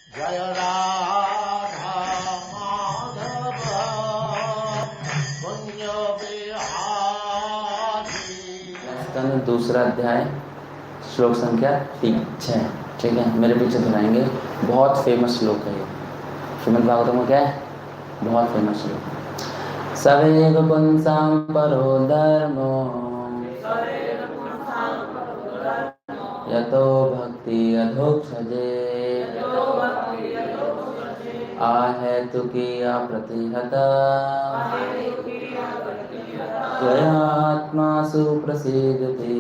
जय राधा माधव कुंज बिहारी। स्कंद दूसरा अध्याय श्लोक संख्या 6। ठीक है, मेरे पीछे दोहराएंगे। बहुत फेमस श्लोक है ये। श्रीमद् भागवतम में क्या है? बहुत फेमस श्लोक। सवेग पुंसां परो धर्मो यतो भक्ति अधोक्षजे आहेतु किया प्रतिहता त्वयात्मासु प्रसीदति।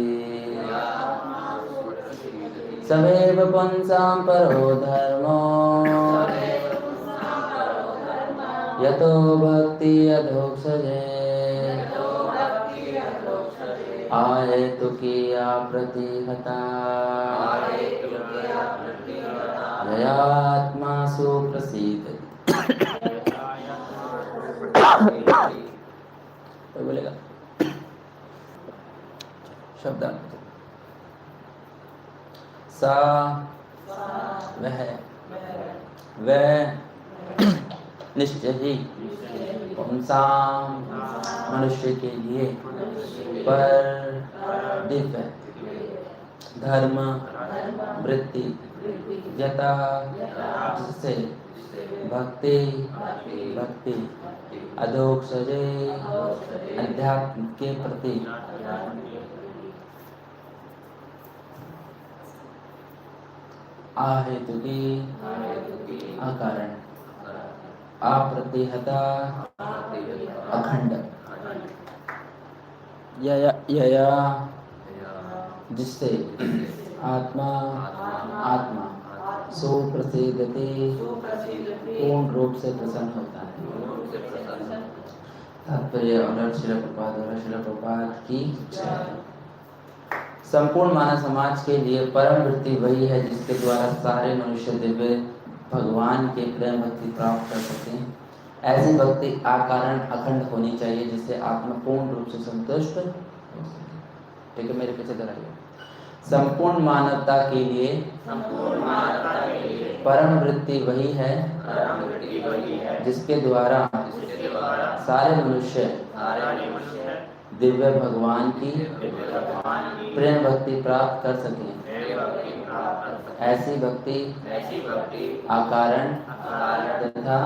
सवेव पुंसां परो धर्मो यतो भक्ति अधोक्षजे आहेतु किया प्रतिहता त्वयात्मासु प्रसीदति। कोई बोलेगा शब्द सा वह निश्चय ही पुंसां मनुष्य के लिए पर दिव्य धर्म वृत्ति यथा जिससे भक्ति अधोक्षजे अध्यात्म के प्रति आहेतु की अकारण अप्रतिहता अखंड यया जिससे आत्मा सुप्रसिद्धति पूर्ण रूप से प्रसन्न होता है। तात्पर्य और श्रील प्रभुपाद की संपूर्ण मानव समाज के लिए परम वृत्ति वही है जिसके द्वारा सारे मनुष्य दिव्य भगवान के प्रेम भक्ति प्राप्त कर सकें। ऐसी भक्ति आकारण अखंड होनी चाहिए जिससे आत्मा पूर्ण रूप से संतुष्ट हो सके। ठीक है, मेरे पीछे दोहराइए। संपूर्ण मानवता के लिए परम वृत्ति वही है जिसके द्वारा सारे मनुष्य दिव्य भगवान की प्रेम भक्ति प्राप्त कर सकें। ऐसी भक्ति आकारण तथा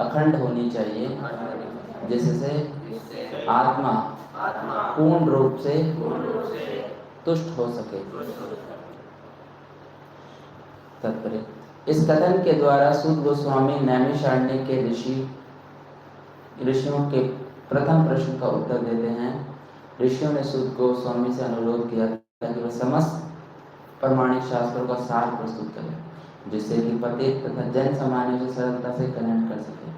अखंड होनी चाहिए जिससे आत्मा पूर्ण रूप से तुष्ट हो सके। तात्पर्य इस कथन के द्वारा सूत गोस्वामी नैमिषारण्य के ऋषियों के प्रथम प्रश्न का उत्तर देते हैं। ऋषियों ने सूत गोस्वामी से अनुरोध किया था कि वह समस्त प्रमाणिक शास्त्रों का सार प्रस्तुत करें जिससे कि पतित तथा जन सामान्य से सरलता से ग्रहण कर सके।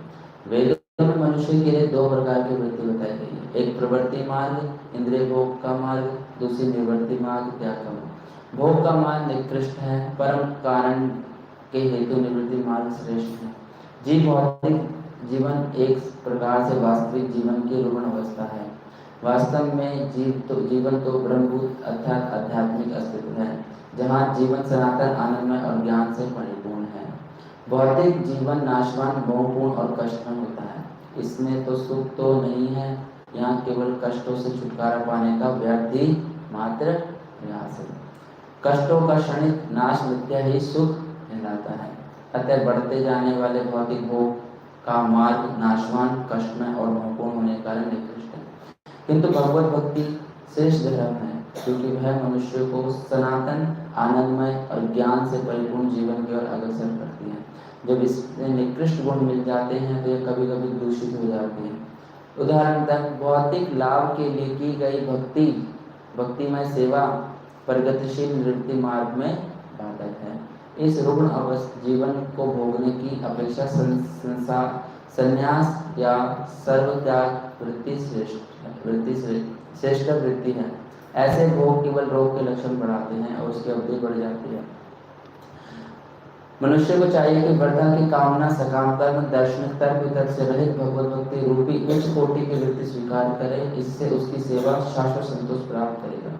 वेदों में मनुष्य के लिए दो प्रकार की वृत्ति बताई गई है, एक प्रवृत्ति मार्ग इंद्रिय भोग का मार्ग, दूसरी निवृत्ति मार्ग त्याग का मार्ग। भोग का मार्ग निकृष्ट है, परम कारण के हेतु निवृत्ति मार्ग श्रेष्ठ है। भौतिक जीवन एक प्रकार से वास्तविक जीवन की रुग्ण अवस्था है। वास्तव में जीवन तो ब्रह्मभूत अर्थात आध्यात्मिक अस्तित्व है जहाँ जीवन सनातन आनंदमय और ज्ञान से परिपूर्ण है। भौतिक जीवन नाशवान मोहपूर्ण और कष्टमय होता है। इसमें तो सुख तो नहीं है, यहाँ केवल कष्टों से छुटकारा पाने का व्यर्थ ही मात्र प्रयास है। कष्टों का क्षणिक नाश मिथ्या ही सुख कहलाता है। अतः बढ़ते जाने वाले भौतिक भोग का मार्ग नाशवान कष्टमय और मोहपूर्ण होने के कारण निकृष्ट है। किंतु भगवत भक्ति श्रेष्ठ धर्म है क्योंकि वह मनुष्य को सनातन आनंदमय और ज्ञान से परिपूर्ण जीवन की ओर अग्रसर करती है। जब इसमें निकृष्ट गुण मिल जाते हैं तो ये कभी कभी दूषित हो जाती है। उदाहरण तक भौतिक लाभ के लिए की गई भक्तिमय सेवा प्रगतिशील निवृत्ति मार्ग में बाधक है। इस रुग्ण अवस्था जीवन को भोगने की अपेक्षा संन्यास या सर्वत्याग वृत्ति श्रेष्ठ वृत्ति है। ऐसे भोग केवल रोग के लक्षण बढ़ाते हैं और उसकी अवधि बढ़ जाती है। मनुष्य को चाहिए कि वृथा की कामना सकाम कर्म दार्शनिक तर्क वितर्क से रहित भगवत भक्ति रूपी उच्च कोटि की वृत्ति स्वीकार करे। इससे उसकी सेवा शाश्वत संतोष प्राप्त करेगा।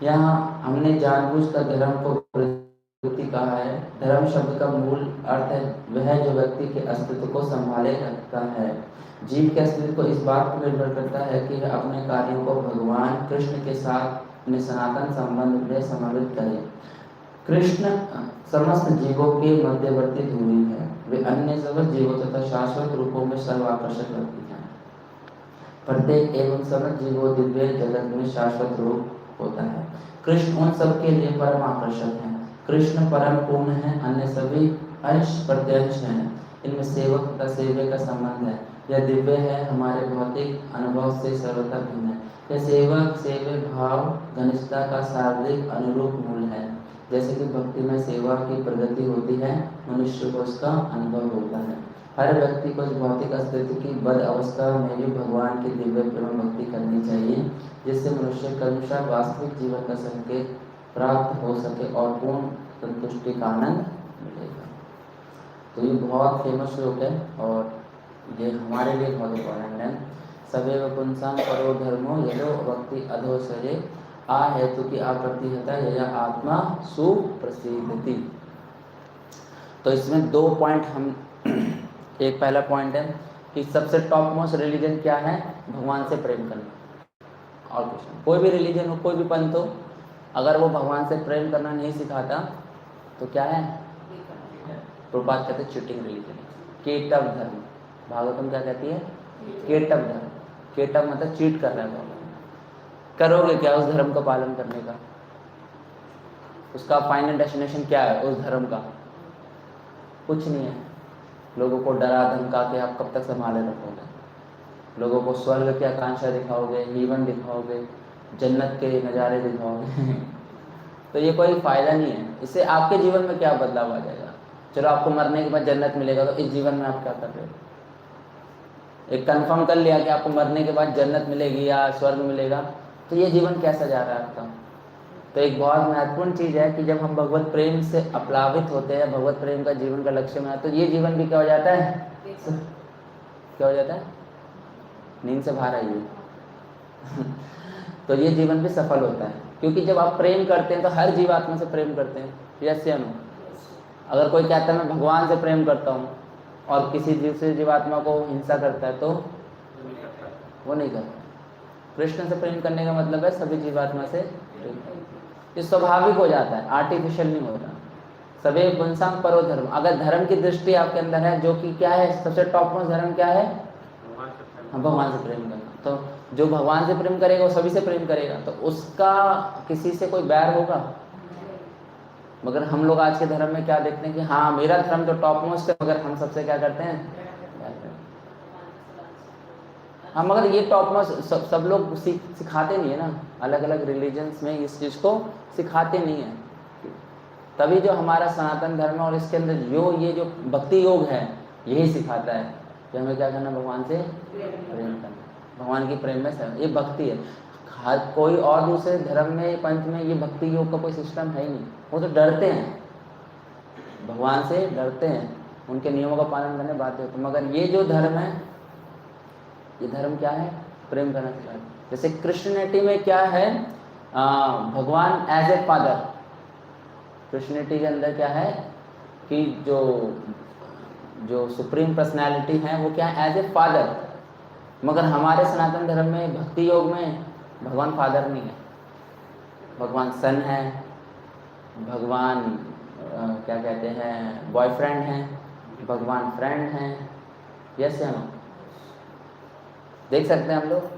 यहाँ हमने जानबूझकर धर्म को वृत्ति कहा है, धर्म शब्द का मूल अर्थ है वह जो व्यक्ति के अस्तित्व को संभाले रखता है। जीव के अस्तित्व को इस बात पर निर्भर करता है कि वह अपने कार्यों को भगवान कृष्ण के साथ अपने सनातन संबंध में समन्वित करे। कृष्ण समस्त जीवों के मध्यवर्ती धुरी है, वे अन्य सब जीवों तथा शाश्वत रूपों में सर्वाकर्षक लगती हैं। प्रत्येक एवं समस्त जीवों दिव्य जगत में शाश्वत रूप होता है। कृष्ण उन सब के लिए परम आकर्षक है। कृष्ण परम पूर्ण है, अन्य सभी अंश प्रत्यंश हैं। इनमें सेवक तथा सेव्य का संबंध है। यह दिव्य है, हमारे भौतिक अनुभव से सर्वथा भिन्न है। यह सेवक सेव्य भाव घनिष्ठता का शारीरिक अनुरूप मूल है। जैसे कि भक्ति में सेवा की प्रगति होती है, मनुष्य को उसका अनुभव होता है। हर व्यक्ति को इस भौतिक अस्तित्व की बद अवस्था में भी भगवान की दिव्य प्रेम भक्ति करनी चाहिए, जिससे मनुष्य क्रमशः वास्तविक जीवन का संकेत प्राप्त हो सके और पूर्ण संतुष्टि का आनंद मिलेगा। तो ये बहुत फेमस श्लोक है और ये हमारे लिए बहुत इंपॉर्टेंट है। सदैव पुंसां परो धर्मो यदो भक्ति अधो सजे आ हेतु की अप्रतिहता या आत्मा सुप्रसिद्धति। तो इसमें दो पॉइंट हम एक पहला पॉइंट है कि सबसे टॉप मोस्ट रिलीजन क्या है, भगवान से प्रेम करना। और कुछ नहीं, कोई भी रिलीजन हो, कोई भी पंथ हो, अगर वो भगवान से प्रेम करना नहीं सिखाता तो क्या है, प्रभुपाद कहते हैं चीटिंग रिलीजन, केटव धर्म। भागवतम क्या कहती है, केटव धर्म। केटव मतलब चीट कर रहा है भगवान। करोगे क्या उस धर्म का पालन करने का, उसका फाइनल डेस्टिनेशन क्या है उस धर्म का, कुछ नहीं है। लोगों को डरा धमका के आप कब तक संभाले रखोगे, लोगों को स्वर्ग की आकांक्षा दिखाओगे, जीवन दिखाओगे, जन्नत के नज़ारे दिखाओगे तो ये कोई फायदा नहीं है। इससे आपके जीवन में क्या बदलाव आ जाएगा। चलो आपको मरने के बाद जन्नत मिलेगा, तो इस जीवन में आप क्या कर रहे हो। एक कंफर्म कर लिया कि आपको मरने के बाद जन्नत मिलेगी या स्वर्ग मिलेगा, तो ये जीवन कैसा जा रहा है आपका। तो एक बहुत महत्वपूर्ण चीज़ है कि जब हम भगवत प्रेम से अप्लावित होते हैं, भगवत प्रेम का जीवन का लक्ष्य में, तो ये जीवन भी क्या हो जाता है, क्या हो जाता है, नींद से बाहर आइए तो ये जीवन भी सफल होता है, क्योंकि जब आप प्रेम करते हैं तो हर जीवात्मा से प्रेम करते हैं। यस या नो। अगर कोई कहता है मैं भगवान से प्रेम करता हूँ और किसी दूसरे जीवात्मा को हिंसा करता है तो वो नहीं करता। कृष्ण से प्रेम करने का मतलब है सभी जीवात्मा से प्रेम करना। ये स्वाभाविक हो जाता है, आर्टिफिशियल नहीं होता। सभी पुंसां परो धर्म। अगर धर्म की दृष्टि आपके अंदर है, जो कि क्या है, सबसे टॉप मोस्ट धर्म क्या है, हम भगवान से प्रेम करना। तो जो भगवान से प्रेम करेगा वो सभी से प्रेम करेगा, तो उसका किसी से कोई बैर होगा। मगर हम लोग आज के धर्म में क्या देखते हैं कि हाँ मेरा धर्म तो टॉप मोस्ट है, मगर हम सबसे क्या करते हैं, हाँ मगर ये टॉप मोस्ट सब लोग सिखाते नहीं है ना। अलग अलग रिलीजन्स में इस चीज़ को सिखाते नहीं है। तभी जो हमारा सनातन धर्म है और इसके अंदर ये जो भक्ति योग है, यही सिखाता है कि हमें क्या करना, भगवान से प्रेम करना, भगवान की प्रेम में ये भक्ति है। हर कोई और दूसरे धर्म में, पंथ में ये भक्ति योग का कोई सिस्टम है ही नहीं। वो तो डरते हैं, भगवान से डरते हैं, उनके नियमों का पालन करने बाध्य होते हैं। मगर ये जो धर्म है, ये धर्म क्या है, प्रेम करना सिखाता है। जैसे क्रिश्चियनिटी में क्या है, भगवान एज ए फादर। क्रिश्चियनिटी के अंदर क्या है कि जो सुप्रीम पर्सनैलिटी है वो क्या है, एज ए फादर। मगर हमारे सनातन धर्म में, भक्ति योग में भगवान फादर नहीं है, भगवान सन है, भगवान क्या कहते हैं, बॉयफ्रेंड है, भगवान फ्रेंड है। यस या नो। देख सकते हैं हम लोग।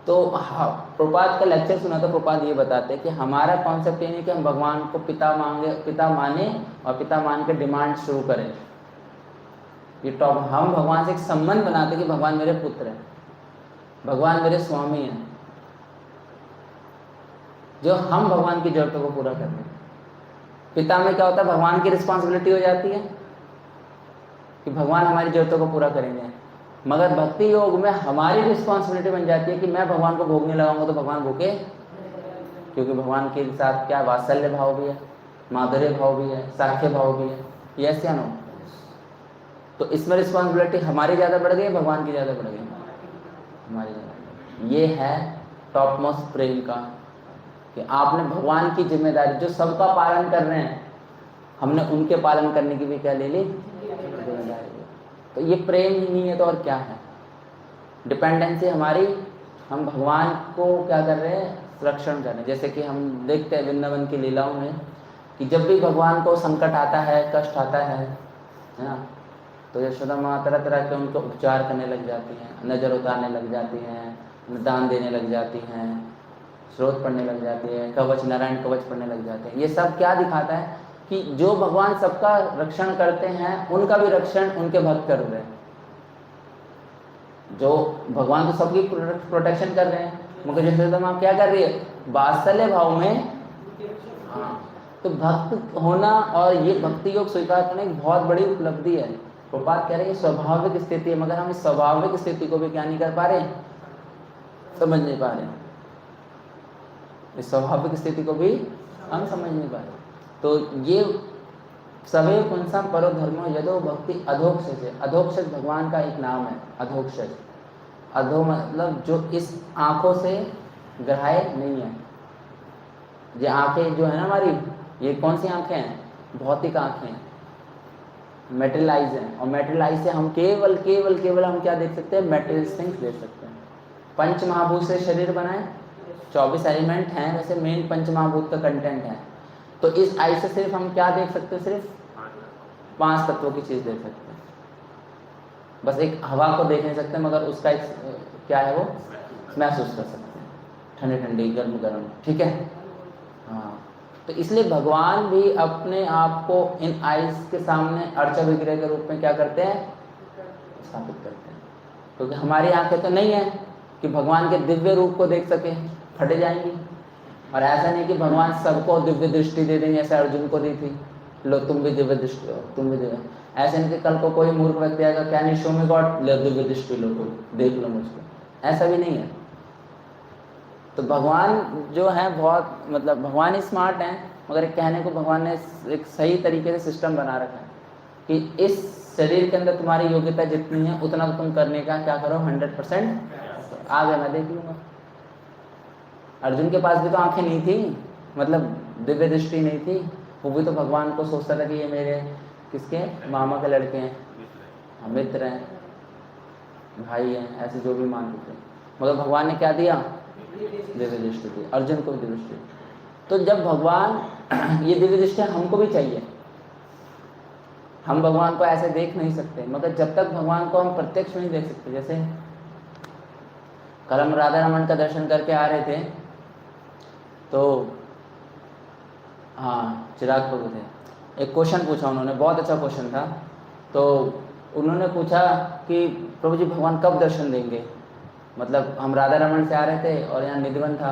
तो हाँ, प्रभुपाद का लेक्चर सुना तो प्रभुपाद ये बताते हैं कि हमारा कॉन्सेप्ट ये नहीं कि हम भगवान को पिता माने और पिता मान के डिमांड शुरू करें। ये टॉप, हम भगवान से एक संबंध बनाते कि भगवान मेरे पुत्र हैं, भगवान मेरे स्वामी हैं, जो हम भगवान की जरूरतों को पूरा कर लें। पिता में क्या होता है, भगवान की रिस्पॉन्सिबिलिटी हो जाती है कि भगवान हमारी जरूरतों को पूरा करेंगे। मगर भक्ति योग में हमारी रिस्पॉन्सिबिलिटी बन जाती है कि मैं भगवान को भोग नहीं लगाऊंगा तो भगवान भूखे, क्योंकि भगवान के साथ क्या वात्सल्य भाव भी है, माधुर्य भाव भी है, साख्य भाव भी है। यस या नो। तो इसमें रिस्पॉन्सिबिलिटी हमारी ज़्यादा बढ़ गई, भगवान की ज़्यादा बढ़ गई, हमारी ज़्यादा। ये है टॉप मोस्ट प्रेम का, कि आपने भगवान की जिम्मेदारी, जो सबका पालन कर रहे हैं, हमने उनके पालन करने की भी क्या ले ली, जिम्मेदारी। तो ये प्रेम ही नहीं है तो और क्या है? डिपेंडेंसी हमारी, हम भगवान को क्या कर रहे हैं, रक्षण कर रहे हैं। जैसे कि हम देखते हैं वृंदावन की लीलाओं में कि जब भी भगवान को संकट आता है, कष्ट आता है ना, तो यशोदा माँ तरह तरह के उनको उपचार करने लग जाती हैं, नज़र उतारने लग जाती हैं, दान देने लग जाती हैं, स्रोत पढ़ने लग जाती है, कवच, नारायण कवच पढ़ने लग जाते हैं। ये सब क्या दिखाता है कि जो भगवान सबका रक्षण करते हैं उनका भी रक्षण उनके भक्त कर रहे हैं। जो भगवान तो सबकी प्रोटेक्शन कर रहे हैं, मगर यशोदा माँ क्या कर रही है, वात्सल्य भाव में। हाँ, तो भक्त होना और ये भक्ति योग स्वीकार करना एक बहुत बड़ी उपलब्धि है। प्रभुपाद कह रहे हैं स्वाभाविक स्थिति है, मगर हम इस स्वाभाविक स्थिति को भी क्या नहीं कर पा रहे, समझ नहीं पा रहे। इस स्वाभाविक स्थिति को भी हम समझ नहीं पा रहे। तो ये सवे पुंसा परो धर्मो यदो भक्ति अधोक्षज है। अधोक्षज भगवान का एक नाम है, अधोक्षज। अधो मतलब जो इस आंखों से ग्राह्य नहीं है। ये आंखें जो है ना हमारी, ये कौन सी आंखें हैं, भौतिक आंखें, मेटेरियलाइज हैं। और मेटेरियलाइज से हम केवल केवल केवल हम क्या देख सकते हैं, मेटेरियल थिंग्स देख सकते हैं। पंच महाभूत से शरीर बनाए, 24 एलिमेंट हैं, वैसे मेन पंच महाभूत का कंटेंट है। तो इस आई से सिर्फ हम क्या देख सकते हैं, सिर्फ 5 तत्वों की चीज देख सकते हैं। बस एक हवा को देख नहीं सकते, मगर उसका एक क्या है, वो महसूस कर सकते हैं, ठंडी ठंडी, गर्म गर्म, ठीक है। हाँ, तो इसलिए भगवान भी अपने आप को इन आइज के सामने अर्चा विग्रह के रूप में क्या करते हैं, स्थापित करते हैं। क्योंकि हमारी आंखें तो नहीं है कि भगवान के दिव्य रूप को देख सके, फटे जाएंगी। और ऐसा नहीं कि भगवान सबको दिव्य दृष्टि दे देंगे, जैसे अर्जुन को दी थी, लो तुम भी दिव्य दृष्टि हो, तुम भी दिव्य। ऐसे नहीं कि कल को कोई मूर्ख व्यक्ति आएगा, क्या नहीं शो में गॉड, ले दिव्य दृष्टि लो, तुम देख लो मुझको, ऐसा भी नहीं है। तो भगवान जो है बहुत, मतलब भगवान ही स्मार्ट हैं, मगर एक कहने को भगवान ने एक सही तरीके से सिस्टम बना रखा है कि इस शरीर के अंदर तुम्हारी योग्यता जितनी है उतना तो तुम करने का क्या करो, 100% आगे मैं देख लूँगा। अर्जुन के पास भी तो आंखें नहीं थी, मतलब दिव्य दृष्टि नहीं थी, वो भी तो भगवान को सोचता था कि ये मेरे किसके, मामा के लड़के हैं, मित्र हैं, भाई हैं, ऐसे जो भी मानते थे। मगर भगवान ने क्या दिया, दिव्य दृष्टि दी, अर्जुन को दिव्य दृष्टि। तो जब भगवान ये दिव्य दृष्टि हमको भी चाहिए, हम भगवान को ऐसे देख नहीं सकते, मगर जब तक भगवान को हम प्रत्यक्ष नहीं देख सकते। जैसे कल हम राधा रमन का दर्शन करके आ रहे थे, तो हाँ चिराग प्रभु थे, एक क्वेश्चन पूछा उन्होंने, बहुत अच्छा क्वेश्चन था। तो उन्होंने पूछा कि प्रभु जी भगवान कब दर्शन देंगे, मतलब हम राधा रमन से आ रहे थे और यहाँ निधिवन था,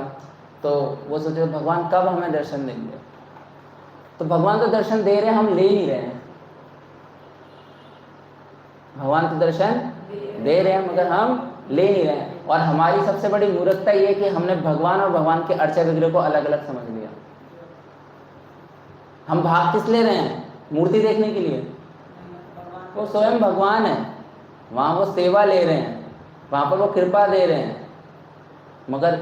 तो वो सोचे भगवान कब हमें दर्शन देंगे। तो भगवान तो दर्शन दे रहे हैं, हम ले नहीं रहे हैं। भगवान तो दर्शन दे रहे हैं मगर हम ले नहीं रहे हैं। और हमारी सबसे बड़ी मूर्खता ये है कि हमने भगवान और भगवान के अर्चा विग्रह को अलग अलग समझ लिया। हम भाग किस ले रहे हैं, मूर्ति देखने के लिए, वो स्वयं भगवान है, वहाँ वो सेवा ले रहे हैं, वहाँ पर वो कृपा दे रहे हैं। मगर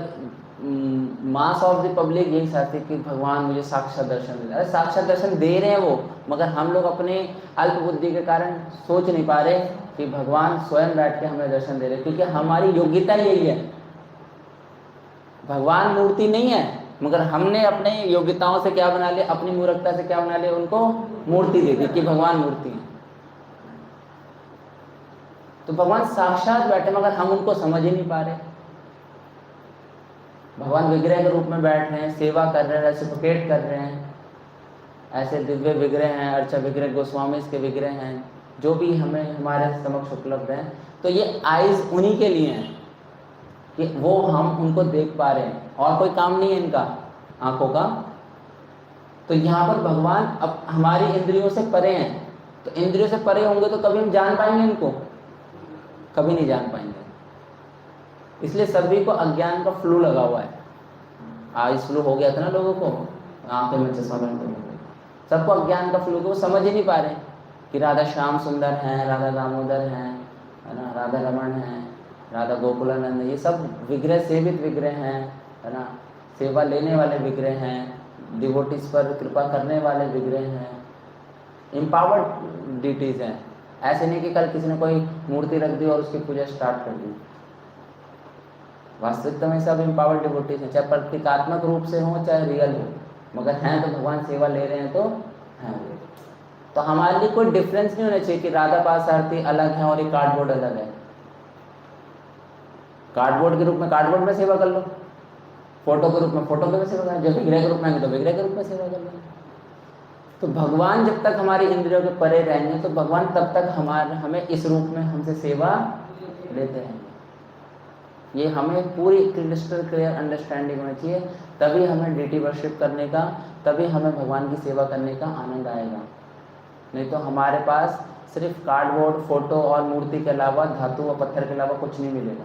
मास ऑफ द पब्लिक यही चाहती है कि भगवान मुझे साक्षात दर्शन दे। अरे साक्षात दर्शन दे रहे हैं वो, मगर हम लोग अपने अल्प बुद्धि के कारण सोच नहीं पा रहे कि भगवान स्वयं बैठ के हमें दर्शन दे रहे, क्योंकि हमारी योग्यता यही है। भगवान मूर्ति नहीं है, मगर हमने अपने योग्यताओं से क्या बना लिया, अपनी मूर्खता से क्या बना लिया, उनको मूर्ति दे दी कि भगवान मूर्ति है। तो भगवान साक्षात बैठे मगर हम उनको समझ ही नहीं पा रहे। भगवान विग्रह के रूप में बैठ रहे हैं, सेवा कर रहे हैं, रेसिप्रोकेट कर रहे हैं। ऐसे दिव्य विग्रह हैं, अर्चा विग्रह, गोस्वामी के विग्रह हैं, जो भी हमें हमारे समक्ष उपलब्ध हैं। तो ये आइज उन्हीं के लिए हैं कि वो हम उनको देख पा रहे हैं, और कोई काम नहीं है इनका आंखों का। तो यहाँ पर भगवान अब हमारी इंद्रियों से परे हैं। तो इंद्रियों से परे होंगे तो कभी हम जान पाएंगे इनको, कभी नहीं जान पाएंगे। इसलिए सभी को अज्ञान का फ्लू लगा हुआ है। आइज फ्लू हो गया था ना लोगों को, आंखें में चश्मा पहनते, सबको अज्ञान का फ्लू, वो समझ ही नहीं पा रहे कि राधा श्याम सुंदर हैं, राधा दामोदर हैं, है ना, राधा रमण हैं, राधा गोकुलानंद, ये सब विग्रह सेवित विग्रह हैं, है ना, सेवा लेने वाले विग्रह हैं, डिवोटीज पर कृपा करने वाले विग्रह हैं, एम्पावर्ड डिटीज हैं। ऐसे नहीं कि कल किसी ने कोई मूर्ति रख दी और उसकी पूजा स्टार्ट कर दी। वास्तविकता में सब एम्पावर्ड डिवोटीज हैं, चाहे प्रतीकात्मक रूप से हो चाहे रियल हो, मगर हैं तो भगवान सेवा ले रहे हैं तो हैं वो। तो हमारे लिए कोई डिफरेंस नहीं होना चाहिए कि राधा पार्थसारथी अलग है और ये कार्डबोर्ड अलग है। कार्डबोर्ड के रूप में कार्डबोर्ड में सेवा कर लो, फोटो के रूप में फोटो में सेवा कर लो, जब विग्रह के रूप में तो विग्रह के रूप में सेवा कर लो। तो भगवान जब तक हमारी इंद्रियों के परे रहेंगे तो भगवान तब तक हमें इस रूप में हमसे सेवा लेते रहेंगे। ये हमें पूरी क्रिस्टल क्लियर अंडरस्टैंडिंग होनी चाहिए, तभी हमें डीटी वर्शिप करने का, तभी हमें भगवान की सेवा करने का आनंद आएगा। नहीं तो हमारे पास सिर्फ कार्डबोर्ड, फोटो और मूर्ति के अलावा, धातु व पत्थर के अलावा कुछ नहीं मिलेगा।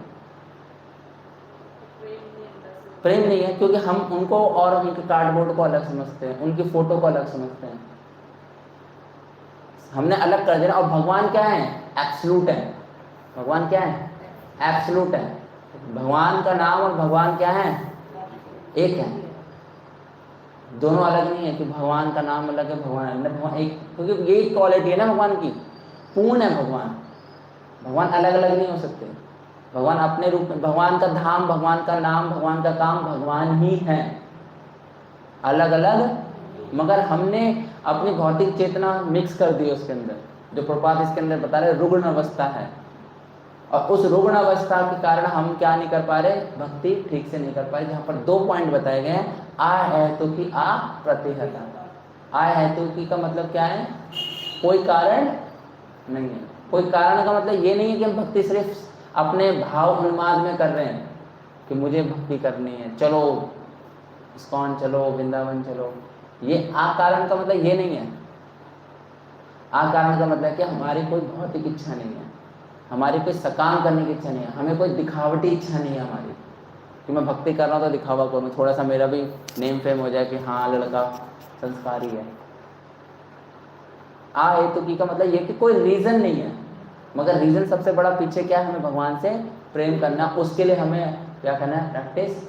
प्रेम नहीं है, क्योंकि हम उनको और उनके कार्डबोर्ड को अलग समझते हैं, उनकी फोटो को अलग समझते हैं, हमने अलग कर दिया। और भगवान क्या है? एब्सोल्यूट है। भगवान क्या है? एब्सोल्यूट है। भगवान का नाम और भगवान क्या है? एक है, दोनों अलग नहीं है कि भगवान का नाम अलग है, भगवान अलग। भगवान एक, क्योंकि ये क्वालिटी है ना भगवान की, पूर्ण है भगवान। भगवान अलग अलग नहीं हो सकते। भगवान अपने रूप में, भगवान का धाम, भगवान का नाम, भगवान का काम भगवान ही है, अलग अलग। मगर हमने अपनी भौतिक चेतना मिक्स कर दी उसके अंदर, जो प्रपात इसके अंदर बता रहे रुग्ण अवस्था है। और उस रुग्ण अवस्था के कारण हम क्या नहीं कर पा रहे? भक्ति ठीक से नहीं कर पा रहे। जहाँ पर 2 पॉइंट बताए गए हैं, आ हेतु की आ प्रतिहता। आ हेतु की का मतलब क्या है? कोई कारण नहीं है। कोई कारण का मतलब ये नहीं है कि हम भक्ति सिर्फ अपने भाव उन्माद में कर रहे हैं कि मुझे भक्ति करनी है, चलो इस्कॉन चलो, वृंदावन चलो। ये आ कारण का मतलब ये नहीं है। आ कारण का मतलब कि हमारी कोई भौतिक इच्छा नहीं है, हमारी कोई सकाम करने की इच्छा नहीं है, हमें कोई दिखावटी इच्छा नहीं है हमारी कि मैं भक्ति कर रहा हूँ तो दिखावा करूँ, थोड़ा सा मेरा भी नेम फेम हो जाए कि हाँ लड़का संस्कारी है। आ हेतु की का मतलब ये कि कोई रीज़न नहीं है, मगर रीज़न सबसे बड़ा पीछे क्या है? हमें भगवान से प्रेम करना, उसके लिए हमें क्या करना है? प्रैक्टिस।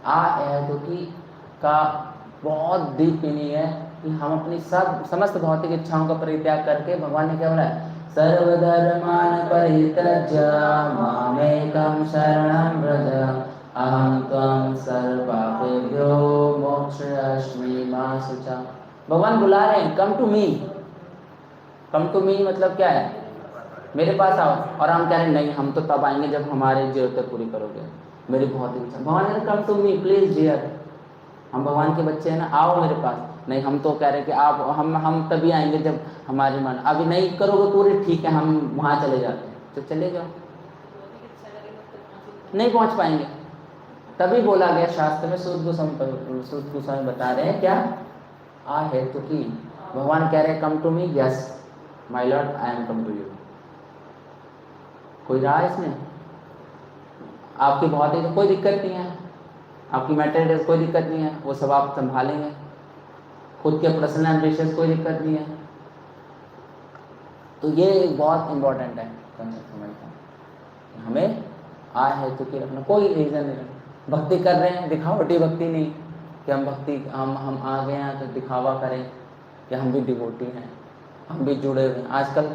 आ हेतु की का बहुत डीप मीनिंग है कि हम अपनी समस्त भौतिक इच्छाओं का परित्याग करके, भगवान ने क्या बोला है? सर्वधर्मान परित्यज्य मामेकं शरणं व्रज अहं त्वं सर्वपापेभ्यो मोक्षयिष्यामि मा शुचा। भगवान बुला रहे हैं, come to me. Come to मी मतलब क्या है? मेरे पास आओ। और हम कह रहे हैं नहीं, हम तो तब आएंगे जब हमारी जरूरतें पूरी करोगे, मेरी भौतिक इच्छा। भगवान ने come to me please dear. हम भगवान के बच्चे हैं ना, आओ मेरे पास। नहीं, हम तो कह रहे हैं कि आप हम तभी आएंगे जब हमारी मन। अभी नहीं करोगे पूरी, ठीक है हम वहाँ चले जाते हैं, तो चले जाओ। नहीं पहुँच पाएंगे। तभी बोला गया शास्त्र में, सूत गोस्वामी बता रहे हैं क्या? आ हेतु की। भगवान कह रहे हैं come to me, yes my lord I am come to you. कोई रहा इसमें? आपकी भौतिक कोई दिक्कत नहीं है, आपकी मेटेरियल कोई दिक्कत नहीं है, वो सब आप संभालेंगे। खुद के पर्सनल एम्बिशंस कोई दिक्कत नहीं है। तो ये एक बहुत इम्पोर्टेंट है कंसेप्ट समझना। हमें आ हेतु की रखना, कोई रीज़न नहीं। भक्ति कर रहे हैं, दिखावटी भक्ति नहीं कि हम भक्ति हम आ गए हैं तो दिखावा करें कि हम भी डिवोटी हैं, हम भी जुड़े हुए हैं। आजकल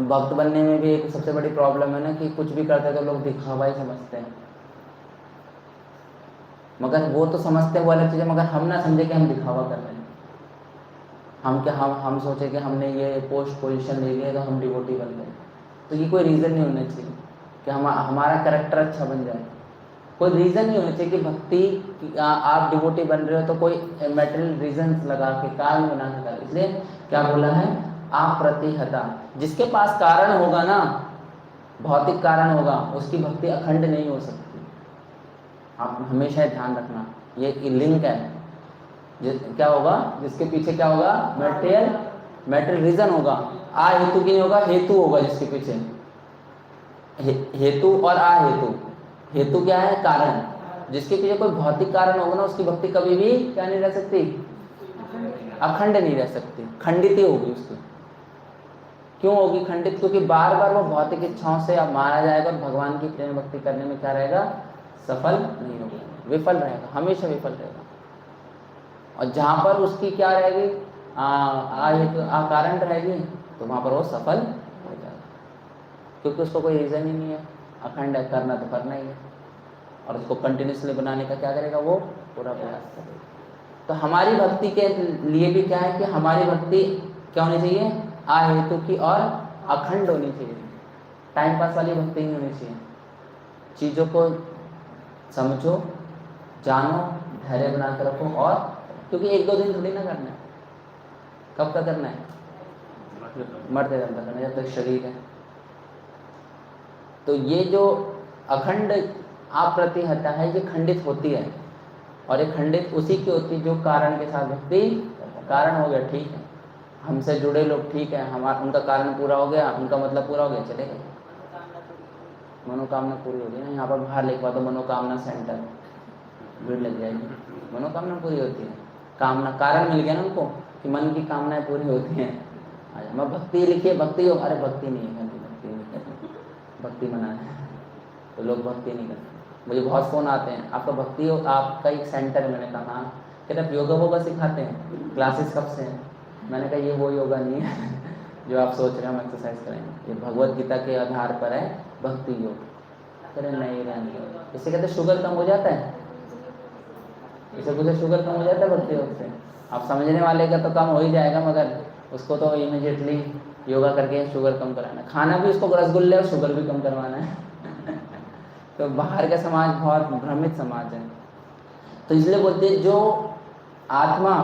भक्त बनने में भी एक सबसे बड़ी प्रॉब्लम है ना कि कुछ भी करते हैं तो लोग दिखावा ही समझते हैं। मगर वो तो समझते हैं वो अलग चीज़ है, मगर हम ना समझे कि हम दिखावा कर रहे हैं। हम क्या हम सोचे कि हमने ये पोस्ट पोजीशन ले लिया तो हम डिवोटी बन गए। तो ये कोई रीज़न नहीं होना चाहिए कि हमारा कैरेक्टर अच्छा बन जाए। कोई रीज़न नहीं होना चाहिए कि भक्ति आप डिवोटी बन रहे हो तो कोई मेटेरियल रीजंस लगा के, कारण बना के कर। इसलिए क्या बोला है? अप्रतिहता। जिसके पास कारण होगा ना, भौतिक कारण होगा, उसकी भक्ति अखंड नहीं हो सकती। आप हमेशा ध्यान रखना, ये लिंक है। क्या होगा? जिसके पीछे क्या होगा? मेटेरियल रीजन होगा। आ हेतु की नहीं होगा, हेतु होगा जिसके पीछे। हेतु और आ हेतु। हेतु क्या है? कारण। जिसके पीछे कोई भौतिक कारण होगा ना, उसकी भक्ति कभी भी क्या नहीं रह सकती? अखंड नहीं रह सकती, खंडित ही होगी उसकी। क्यों होगी खंडित? क्योंकि बार बार वो भौतिक इच्छाओं से अब मारा जाएगा और भगवान की प्रेम भक्ति करने में क्या रहेगा? सफल नहीं होगा, विफल रहेगा, हमेशा विफल रहेगा। और जहाँ पर उसकी क्या रहेगी? हेतु कारण रहेगी तो वहाँ पर वो सफल हो जाएगा, क्योंकि उसको कोई रीज़न ही नहीं है, अखंड है, करना तो करना ही है, और उसको कंटिन्यूसली बनाने का क्या करेगा, वो पूरा प्रयास करेगा। तो हमारी भक्ति के लिए भी क्या है कि हमारी भक्ति क्या होनी चाहिए, हेतु की और अखंड होनी चाहिए। टाइम पास वाली भक्ति नहीं होनी चाहिए। चीज़ों को समझो, जानो, धैर्य बना कर रखो, और क्योंकि एक दो दिन थोड़ी ना करना है, कब तक करना है, मरते दम तक करना है, जब तक शरीर है। तो ये जो अखंड अप्रतिहता है, ये खंडित होती है, और ये खंडित उसी की होती है जो कारण के साथ भक्ति, कारण हो गया ठीक है, हमसे जुड़े लोग ठीक है, हमारा उनका कारण पूरा हो गया, उनका मतलब पूरा हो गया, चले गए, मनोकामना पूरी हो गई ना। यहाँ पर बाहर लिखवा दो मनोकामना सेंटर, भीड़ लग जाएगी। मनोकामना पूरी होती है, कामना कारण मिल गया ना उनको कि मन की कामनाएं पूरी होती हैं। मैं भक्ति लिखिए, भक्ति हो, अरे भक्ति नहीं है, भक्ति नहीं, भक्ति मना है, तो लोग भक्ति नहीं करते। मुझे बहुत फ़ोन आते हैं, आपका भक्ति हो, आपका एक सेंटर है। मैंने कहा हाँ, कहते आप योगा वोगा सिखाते हैं, क्लासेस कब से हैं? मैंने कहा ये वो योगा नहीं है जो आप सोच रहे हैं हम एक्सरसाइज करेंगे, ये भगवत गीता के आधार पर है भक्ति योग। अरे नहीं रहने, इससे कहते शुगर कम हो जाता है, इसे कुछ शुगर कम हो जाता है भक्ति योग से। आप समझने वाले का तो कम हो ही जाएगा, मगर उसको तो इमीडिएटली योगा करके शुगर कम कराना है, खाना भी उसको रसगुल्ले और शुगर भी कम करवाना है तो बाहर का समाज बहुत भ्रमित समाज है। तो इसलिए बोलते हैं जो आत्मा,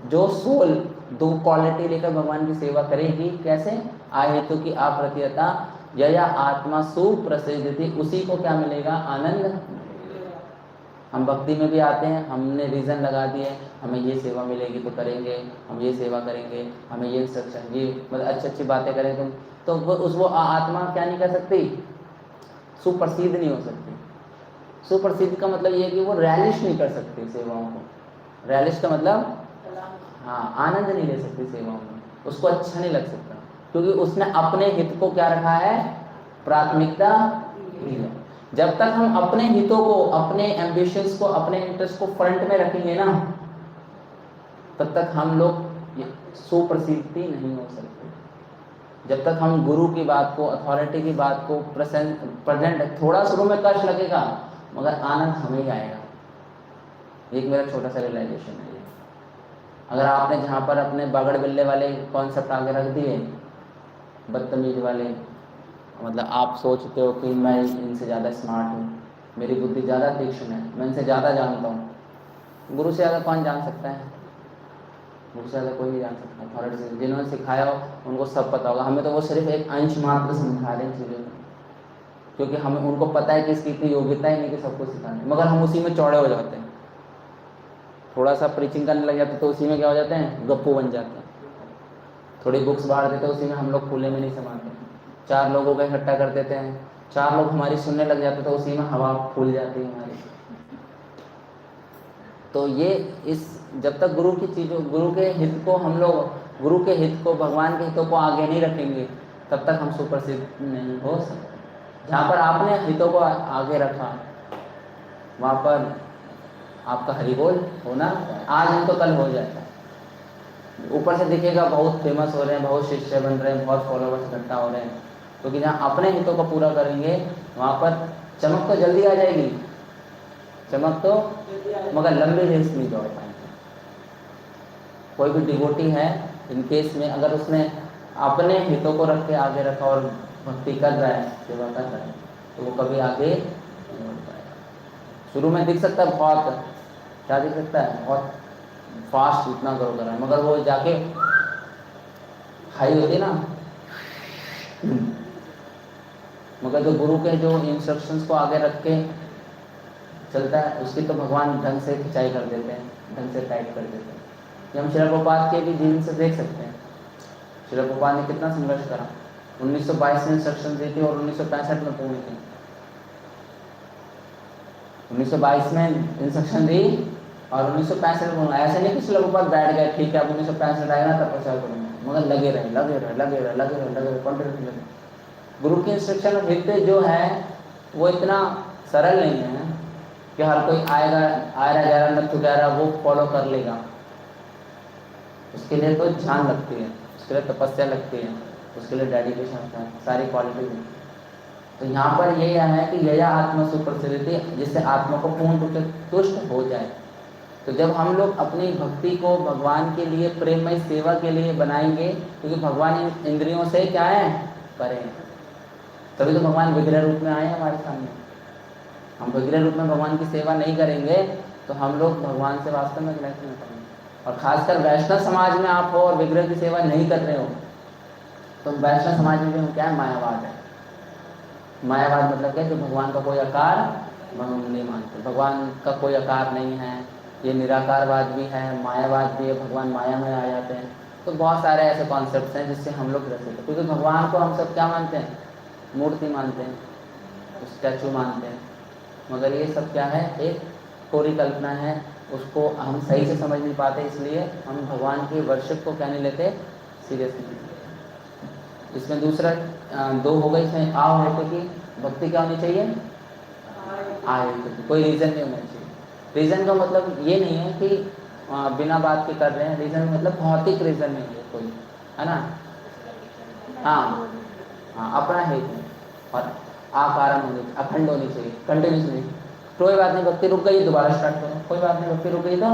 जो सोल दो क्वालिटी लेकर भगवान की सेवा करेगी, कैसे, हेतु की अप्रतिहता, या आत्मा सुप्रसिद्ध थी, उसी को क्या मिलेगा, आनंद। हम भक्ति में भी आते हैं, हमने रीज़न लगा दिए, हमें ये सेवा मिलेगी तो करेंगे, हम ये सेवा करेंगे, हमें ये इंस्ट्रक्शन, ये मतलब अच्छी अच्छी बातें करेंगे, तो वो आत्मा क्या नहीं कर सकती, सुप्रसिद्ध नहीं हो सकती। सुप्रसिद्ध का मतलब ये है कि वो रैलिश नहीं कर सकती सेवाओं को। रैलिश का मतलब हाँ, आनंद नहीं ले सकती सेवाओं में, उसको अच्छा नहीं लग सकता, क्योंकि उसने अपने हित को क्या रखा है, प्राथमिकता दी है। जब तक हम अपने हितों को, अपने एम्बिशंस को, अपने इंटरेस्ट को फ्रंट में रखेंगे ना, तब तक हम लोग सुप्रसिद्धि नहीं हो सकते। जब तक हम गुरु की बात को, अथॉरिटी की बात को प्रेजेंट, थोड़ा शुरू में कष्ट लगेगा मगर आनंद हमें ही आएगा। एक मेरा छोटा सा रियलाइजेशन है ये, अगर आपने जहाँ पर अपने बगड़ बिल्ले वाले कॉन्सेप्ट आगे रख दिए, बदतमीज वाले, मतलब आप सोचते हो कि मैं इनसे ज़्यादा स्मार्ट हूँ, मेरी बुद्धि ज़्यादा तीक्ष्ण है, मैं इनसे ज़्यादा जानता हूँ। गुरु से ज़्यादा कौन जान सकता है, गुरु से ज़्यादा कोई नहीं जान सकता। अथॉरिटी से जिन्होंने सिखाया हो उनको सब पता होगा, हमें तो वो सिर्फ एक अंश मात्र समझा रहे हैं चीज़ों को, क्योंकि हमें उनको पता है कि इसकी इतनी योग्यता ही नहीं कि सबको सिखाने, मगर हम उसी में चौड़े हो जाते हैं। थोड़ा सा प्रीचिंग करने लग जाते तो उसी में क्या हो जाते हैं, गप्पू बन जाते हैं। थोड़ी बुक्स बांट देते उसी में हम लोग खुले में नहीं समाते। 4 लोगों को इकट्ठा कर देते हैं, 4 लोग हमारी सुनने लग जाते तो उसी में हवा फूल जाती है हमारी। तो ये इस जब तक गुरु की चीज़ों, गुरु के हित को हम लोग, गुरु के हित को, भगवान के हितों को आगे नहीं रखेंगे, तब तक हम सुप्रसिद्ध नहीं हो सकते। जहाँ पर आपने हितों को आगे रखा, वहाँ पर आपका हरिबोल होना आज नहीं तो कल हो जाएगा। ऊपर से दिखेगा बहुत फेमस हो रहे हैं, बहुत शिष्य बन रहे हैं, बहुत फॉलोवर्स इकट्ठा हो रहे हैं, क्योंकि जहाँ अपने हितों को पूरा करेंगे वहाँ पर चमक तो जल्दी आ जाएगी, चमक तो, मगर लंबे रेस नहीं दौड़ पाएंगे। कोई भी डिवोटी है, इन केस में अगर उसने अपने हितों को रख के आगे रखा और भक्ति कर रहा है, सेवा कर रहा है, तो वो कभी आगे नहीं बढ़ पाएगा। शुरू में दिख सकता है बहुत, क्या दिख सकता है, बहुत फास्ट इतना ग्रो कर रहा है, मगर वो जाके हाई होती ना, मगर जो गुरु के जो इंस्ट्रक्शंस को आगे रख के चलता है, उसकी तो भगवान ढंग से खिंचाई कर देते हैं, ढंग से टाइट कर देते हैं। ये हम श्रील प्रभुपाद के भी जीवन से देख सकते हैं। श्रील प्रभुपाद ने कितना संघर्ष करा, 1922 में इंस्ट्रक्शन दी थी और 1965 में पूरी की। 1922 में इंस्ट्रक्शन दी और 1965 में बोला। ऐसे नहीं कि श्रील प्रभुपाद बैठ गए, ठीक है अब 1965 आएगा तब प्रचार करूँगा, मगर लगे रहे, कंटिन्यू। गुरु की इंस्ट्रक्शन और हित जो है वो इतना सरल नहीं है कि हर कोई आएगा, आ रहा जा रहा, न चुका रहा, वो फॉलो कर लेगा। उसके लिए तो ध्यान लगती है, उसके लिए तपस्या लगती है, उसके लिए डेडिकेशन होता है, सारी क्वालिटी है। तो यहाँ पर ये है कि यया आत्मा सुप्रसिद्धि, जिससे आत्मा को पूर्ण रूप से तुष्ट हो जाए। तो जब हम लोग अपनी भक्ति को भगवान के लिए प्रेममय सेवा के लिए बनाएंगे, क्योंकि भगवान इंद्रियों से क्या है, परे हैं, तभी तो भगवान विग्रह रूप में आए हैं हमारे सामने। हम विग्रह रूप में भगवान की सेवा नहीं करेंगे तो हम लोग भगवान से वास्तव में कनेक्ट नहीं करेंगे। और खासकर वैष्णव समाज में आप हो और विग्रह की सेवा नहीं कर रहे हो, तो वैष्णव समाज में भी क्या है, मायावाद है। मायावाद मतलब क्या, कि भगवान का कोई आकार हम नहीं मानते, भगवान का कोई आकार नहीं है, ये निराकारवाद भी है, मायावाद भी है, भगवान माया में आ जाते हैं। तो बहुत सारे ऐसे कॉन्सेप्ट्स हैं जिससे हम लोग ग्रसित हैं, क्योंकि भगवान को हम सब क्या मानते हैं, मूर्ति मानते हैं, स्टैचू मानते हैं, मगर ये सब क्या है, एक कोरी कल्पना है, उसको हम सही से समझ नहीं पाते, इसलिए हम भगवान की वर्शिप को क्या नहीं लेते, सीरियसली नहीं लेते। इसमें दूसरा दो हो गई है, आ होते कि भक्ति क्या होनी चाहिए, आए, कोई रीज़न नहीं होना चाहिए। रीज़न का मतलब ये नहीं है कि बिना बात के कर रहे हैं, रीज़न मतलब भौतिक रीज़न नहीं है कोई, है ना। हाँ हाँ, अपना हेतु और आकार होनी, अखंड होनी चाहिए, कंटिन्यूसली। कोई बात नहीं, भक्ति रुक गई दोबारा स्टार्ट करो, कोई बात नहीं, भक्ति रुक गई तो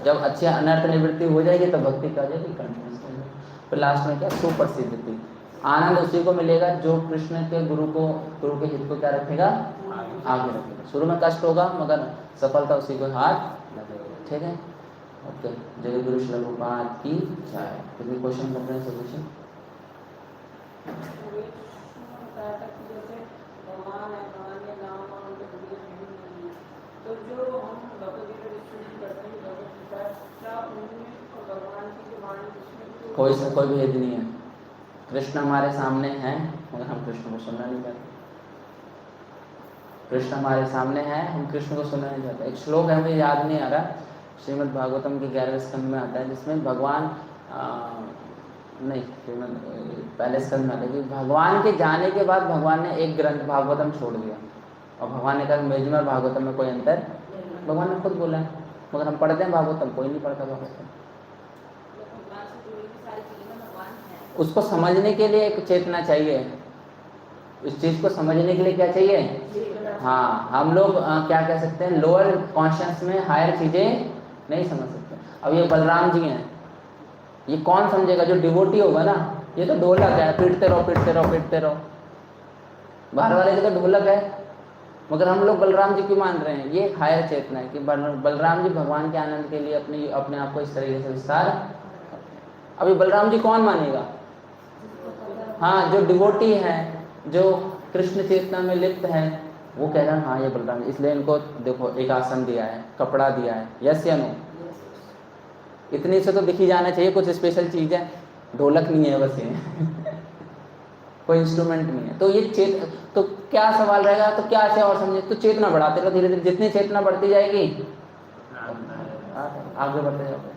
जब अच्छी अनर्थ निवृत्ति हो जाएगी तो भक्ति क्या हो जाएगी, कंटिन्यूस हो जाएगी। फिर लास्ट में क्या, सुप्रसिद्धि, आनंद उसी को मिलेगा जो कृष्ण के गुरु के हित को क्या रखेगा, आगे रखेगा। शुरू में कष्ट होगा मगर सफलता उसी को हाथ लगेगा। ठीक है, ओके। जय गुरु श्री प्रभुपाद की जय। कोई क्वेश्चन सोल्यूशन? तो जो हम भगवदगीता डिस्ट्रीब्यूट करते हैं, भगवदगीता क्या उनमें और भगवान की जो वाणी जिसमें कोई भेद नहीं है। कृष्ण हमारे सामने हैं मगर हम कृष्ण को सुनना नहीं चाहते। कृष्ण हमारे सामने हैं, हम कृष्ण को सुनना नहीं चाहते। एक श्लोक है, मुझे याद नहीं आ रहा, श्रीमद् भागवतम के 11वें स्कंद में आता है, जिसमें भगवान नहीं, पहले स्कंद में आता है कि भगवान के जाने के बाद भगवान ने एक ग्रंथ भागवतम छोड़ दिया और भगवान ने कहा मेरे में भागवतम में कोई अंतर, भगवान ने खुद बोला है, मगर हम पढ़ते हैं भागवतम, कोई नहीं पढ़ता भागवतम। उसको समझने के लिए एक चेतना चाहिए, इस चीज़ को समझने के लिए क्या चाहिए, हाँ, हम लोग क्या कह सकते हैं, लोअर कॉन्शियस में हायर चीज़ें नहीं समझ सकते। अब ये बलराम जी हैं, ये कौन समझेगा, जो डिवोटी होगा ना, ये तो ढोलक है, पीटते रहो पीटते रहो पीटते रहो, बाहर वाले की तो ढोलक है, मगर हम लोग बलराम जी क्यों मान रहे हैं, ये हायर चेतना है कि बलराम जी भगवान के आनंद के लिए अपने आप को इस तरीके से विस्तार। अभी बलराम जी कौन मानेगा, हाँ, जो डिवोटी है, जो कृष्ण चेतना में लिप्त है, वो कह रहा है हाँ ये बलराम, इसलिए इनको देखो एक आसन दिया है, कपड़ा दिया है, यस या नो, इतनी से तो दिखी जाना चाहिए कुछ स्पेशल चीज़ है, ढोलक नहीं है बस ये कोई इंस्ट्रूमेंट नहीं है। तो ये तो क्या सवाल रहेगा, तो क्या ऐसे और समझे, तो चेतना बढ़ाते रहो धीरे धीरे, जितनी चेतना बढ़ती जाएगी आगे बढ़ते जाओगे,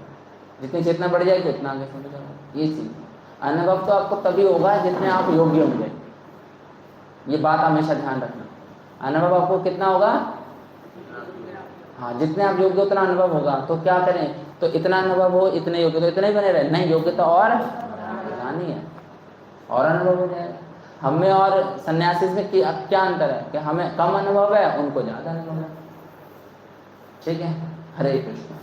जितनी चेतना बढ़ जाएगी उतना आगे बढ़ते जाओगे। ये चीज़ अनुभव तो आपको तभी होगा जितने आप योग्य होंगे, ये बात हमेशा ध्यान रखना। अनुभव आपको कितना होगा, हाँ, जितने आप योग्य उतना अनुभव होगा। तो क्या करें, तो इतना अनुभव हो, इतने योग्य तो इतने ही बने रहे, नहीं योग्य तो और बढ़ानी है, और अनुभव हो जाएगा। हमें और सन्यासी में क्या अंतर है कि हमें कम अनुभव है, उनको ज़्यादा अनुभव है। ठीक है, हरे कृष्ण।